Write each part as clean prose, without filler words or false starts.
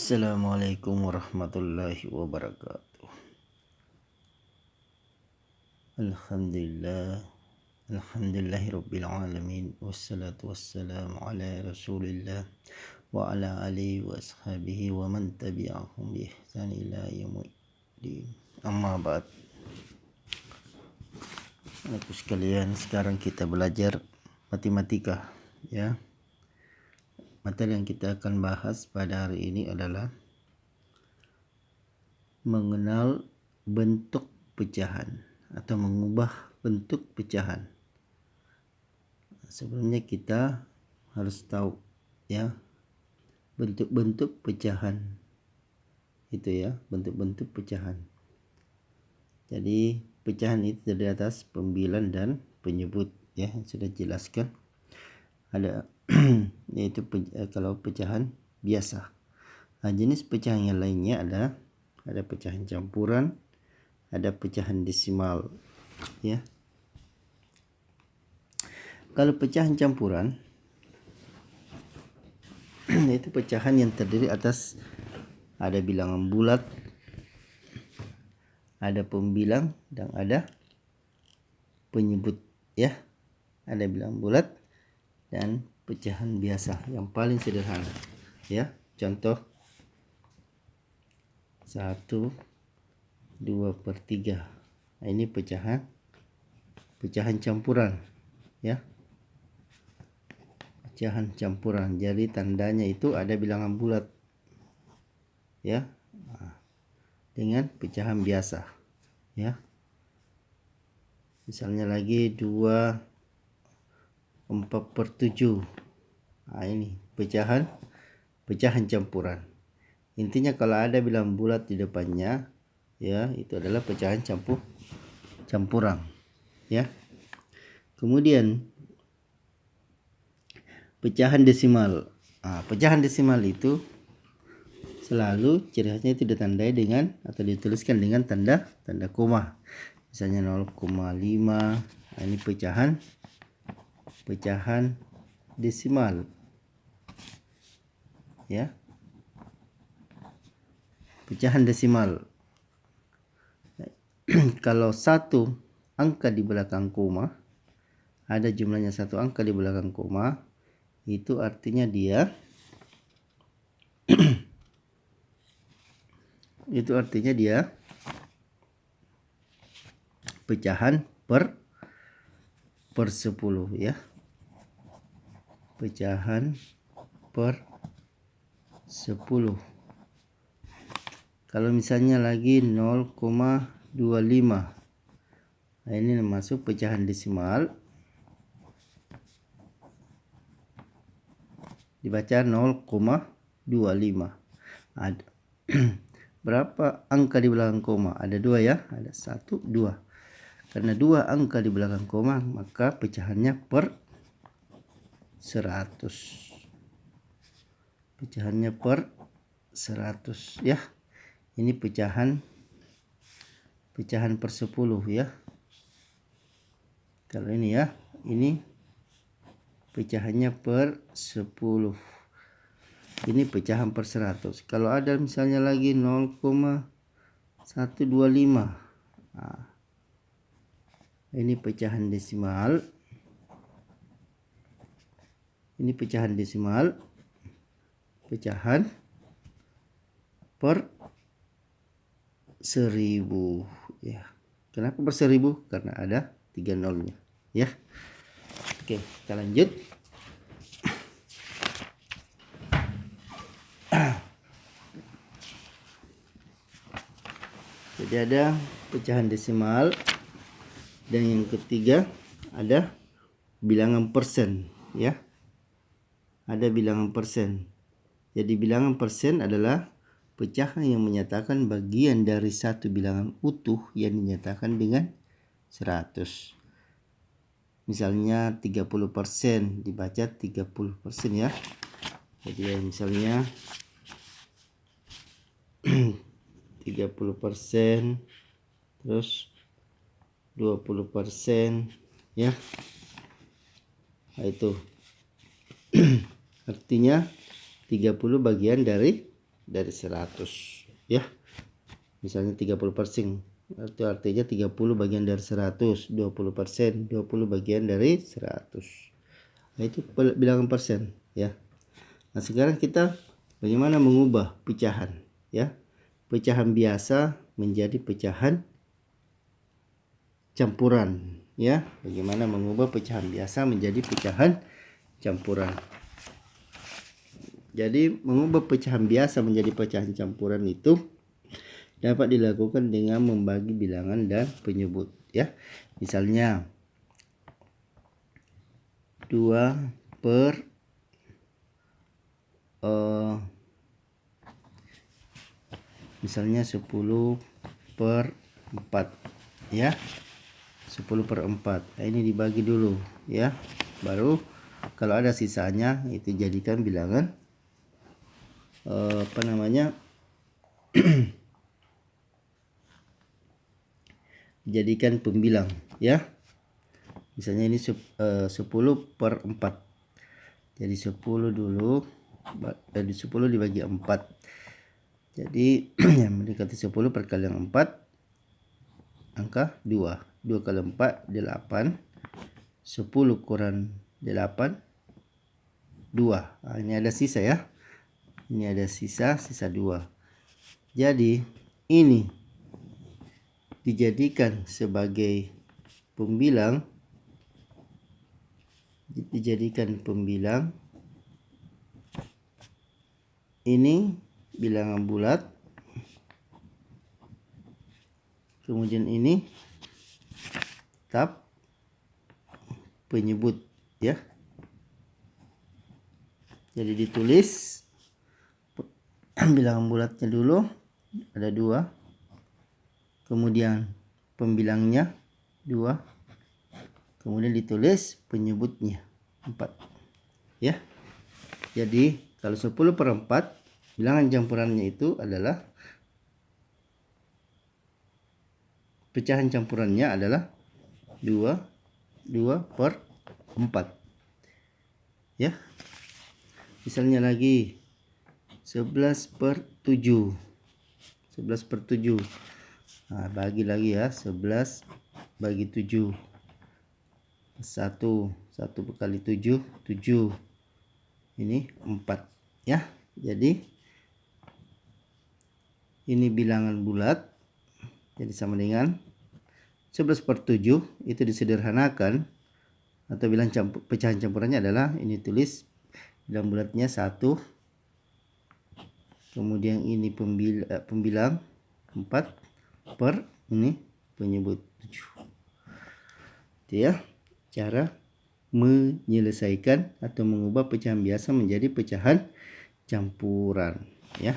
Assalamualaikum warahmatullahi wabarakatuh. Alhamdulillahirabbil alamin wassalatu wassalamu ala Rasulillah wa ala alihi wa ashabihi wa man tabi'ahum bi ihsan ila yaumiddin. Amma ba'd. Anak sekalian, sekarang kita belajar matematika ya. Materi yang kita akan bahas pada hari ini adalah mengenal bentuk pecahan atau mengubah bentuk pecahan. Sebelumnya kita harus tahu ya bentuk-bentuk pecahan itu ya, bentuk-bentuk pecahan. Jadi pecahan itu terdiri atas pembilang dan penyebut ya, yang sudah jelaskan. Ada yaitu kalau pecahan biasa. Nah, jenis pecahan yang lainnya ada pecahan campuran, ada pecahan desimal ya. Kalau pecahan campuran itu pecahan yang terdiri atas ada bilangan bulat, ada pembilang dan ada penyebut ya. Ada bilangan bulat dan pecahan biasa yang paling sederhana ya. Contoh 1/2/3. Nah, ini pecahan campuran ya. Pecahan campuran. Jadi tandanya itu ada bilangan bulat ya. Dengan pecahan biasa ya. Misalnya lagi 2/4/7. Nah, ini pecahan campuran. Intinya kalau ada bilangan bulat di depannya ya, itu adalah pecahan campuran ya. Kemudian pecahan desimal. Nah, pecahan desimal itu selalu ciri khasnya itu ditandai dengan atau dituliskan dengan tanda koma. Misalnya 0,5. Nah, ini pecahan desimal ya. Pecahan desimal. Kalau satu angka di belakang koma, ada jumlahnya satu angka di belakang koma, itu artinya dia pecahan per 10 ya. Pecahan per 10. Kalau misalnya lagi 0,25. Nah, ini masuk pecahan desimal. Dibaca 0,25. Ada berapa angka di belakang koma? Ada 2 ya. Ada 1, 2. Karena 2 angka di belakang koma, maka pecahannya per 100. Pecahannya per 100 ya. Ini pecahan per 10 ya. Kalau ini ya, ini pecahannya per 10. Ini pecahan per 100. Kalau ada misalnya lagi 0,125. Nah, ini pecahan desimal. Ini pecahan desimal. Pecahan per 1000 ya. Kenapa per 1000? Karena ada 3 nolnya ya. Oke, kita lanjut. Jadi ada pecahan desimal dan yang ketiga ada bilangan persen ya. Ada bilangan persen. Jadi bilangan persen adalah pecahan yang menyatakan bagian dari satu bilangan utuh yang dinyatakan dengan 100. Misalnya 30% dibaca 30% ya. Jadi misalnya 30% terus 20% ya. Nah, itu artinya 30 bagian dari dari 100 ya. Misalnya 30%, itu artinya 30 bagian dari 100, 20%, 20 bagian dari 100. Nah, itu bilangan persen ya. Nah, sekarang kita bagaimana mengubah pecahan ya. Pecahan biasa menjadi pecahan campuran ya. Bagaimana mengubah pecahan biasa menjadi pecahan campuran. Jadi mengubah pecahan biasa menjadi pecahan campuran itu dapat dilakukan dengan membagi bilangan dan penyebut ya. Misalnya 2 per misalnya 10 per 4 ya. 10 per 4. Nah, ini dibagi dulu ya. Baru kalau ada sisanya itu jadikan bilangan jadikan pembilang ya. Misalnya ini 10 per 4. Jadi 10 dulu, dari 10 dibagi 4. Jadi yang mendekati 10 perkalian 4 angka 2. 2 kali 4 8. 10 kurang 8 2. Nah, ini ada sisa ya. Ini ada sisa 2. Jadi ini dijadikan sebagai pembilang, ini bilangan bulat, kemudian ini tab penyebut ya. Jadi ditulis bilangan bulatnya dulu ada 2, kemudian pembilangnya 2, kemudian ditulis penyebutnya 4 ya. Jadi kalau 10 per 4 bilangan campurannya itu adalah, pecahan campurannya adalah 2 per 4 ya. Misalnya lagi 11 per 7. 11 per 7. Nah, bagi lagi ya. 11 bagi 7. 1 kali 7. 7. Ini 4 ya. Jadi ini bilangan bulat. Jadi sama dengan 11 per 7 itu disederhanakan atau bilang pecahan campurannya adalah, ini tulis bilangan bulatnya 1, kemudian ini pembilang 4 per ini penyebut 7. Itu ya cara menyelesaikan atau mengubah pecahan biasa menjadi pecahan campuran ya.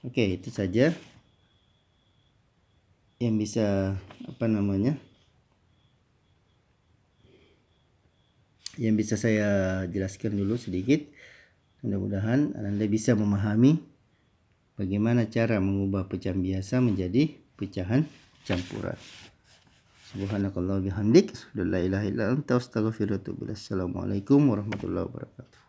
Oke, itu saja yang bisa yang bisa saya jelaskan dulu sedikit. Mudah-mudahan Anda bisa memahami bagaimana cara mengubah pecahan biasa menjadi pecahan campuran. Subhanakallah bihamdik, la ilaha illa anta astaghfiruka wa atubu ilaik. Assalamualaikum warahmatullahi wabarakatuh.